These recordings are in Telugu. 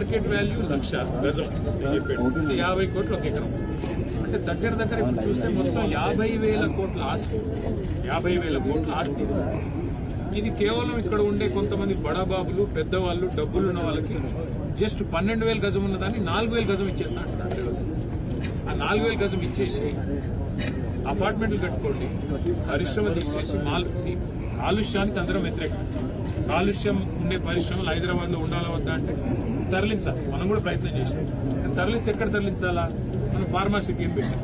మార్కెట్ వాల్యూ 1,00,000 గజం నేను చెప్పాడు. 50 కోట్లు ఒక ఎకరం. అంటే దగ్గర ఇప్పుడు చూస్తే మొత్తం 50,000 కోట్ల ఆస్తి. 50,000 కోట్ల ఆస్తి. ఇది కేవలం ఇక్కడ ఉండే కొంతమంది బడాబాబులు, పెద్దవాళ్ళు, డబ్బులున్న వాళ్ళకి జస్ట్ 12,000 గజం ఉన్నదాన్ని 4,000 గజం ఇచ్చేస్తా అంటున్నారు. ఆ 4,000 గజం ఇచ్చేసి అపార్ట్మెంట్లు కట్టుకోండి, పరిశ్రమ తీసేసి కాలుష్యానికి అందరం వ్యతిరేకం. కాలుష్యం ఉండే పరిశ్రమలు హైదరాబాద్ లో ఉండాలా వద్దా అంటే తరలించాలి. మనం కూడా ప్రయత్నం చేసాం. తరలిస్తే ఎక్కడ తరలించాలా? మనం ఫార్మాసిటీ అని పెట్టాం.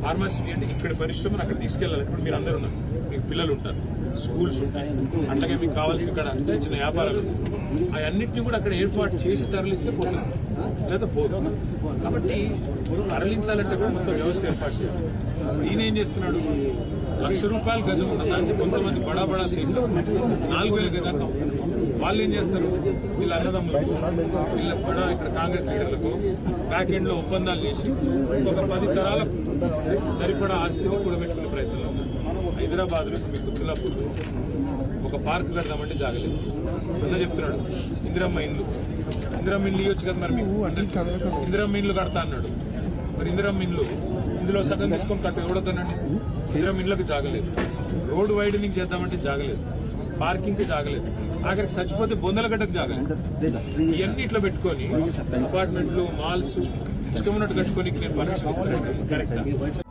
ఫార్మాసిటీ అంటే ఇక్కడ పరిశ్రమను అక్కడ తీసుకెళ్లాలి. ఇప్పుడు మీరు అందరూ ఉన్నారు, మీకు పిల్లలు ఉంటారు, స్కూల్స్ ఉంటాయి, అట్లాగే మీకు కావాల్సిన ఇక్కడ చిన్న వ్యాపారాలు అవన్నింటినీ కూడా అక్కడ ఏర్పాటు చేసి తరలిస్తే పోతుంది, లేదా పోదు. కాబట్టి తరలించాలంటే మొత్తం వ్యవస్థ ఏర్పాటు చేయాలి. ఈయన ఏం చేస్తున్నాడు? ₹1,00,000 గజం ఉన్నదాన్ని కొంతమంది బడా సీట్లు 4,000 గజాలు. వాళ్ళు ఏం చేస్తారు? వీళ్ళ అన్నదమ్ములకు, వీళ్ళ ఇక్కడ కాంగ్రెస్ లీడర్లకు బ్యాక్ ఎండ్ లో ఒప్పందాలు చేసి ఒక 10 తరాలకు సరిపడా ఆస్తిని కూడబెట్టుకునే ప్రయత్నంలో ఉన్నారు. హైదరాబాద్ లో మీకు గుర్తులప్పుడు ఒక పార్క్ కడదామంటే జాగలేదు. అన్న చెప్తున్నాడు ఇందిరమ్మ ఇండ్లు ఇవ్వచ్చు కదా మరి మీకు. ఇందిరమ్మ ఇండ్లు కడతా అన్నాడు. మరి ఇందిరమ్మ ఇండ్లు ఇందులో సగం తీసుకొని కట్టు ఎవడతానండి? ఇందిరమ్మ ఇండ్లకు జాగలేదు. రోడ్ వైడనింగ్ చేద్దామంటే జాగలేదు. పార్కింగ్ కి జాగలేదు. ఆఖరికి చచ్చిపోతే బొందలగడ్డకు జాగలేదు. ఇవన్నీ ఇట్లా పెట్టుకొని అపార్ట్మెంట్లు, మాల్స్ ఇష్టం ఉన్నట్టు కట్టుకొని నేను పర్మిషన్ ఇస్తాను. కరెక్ట్.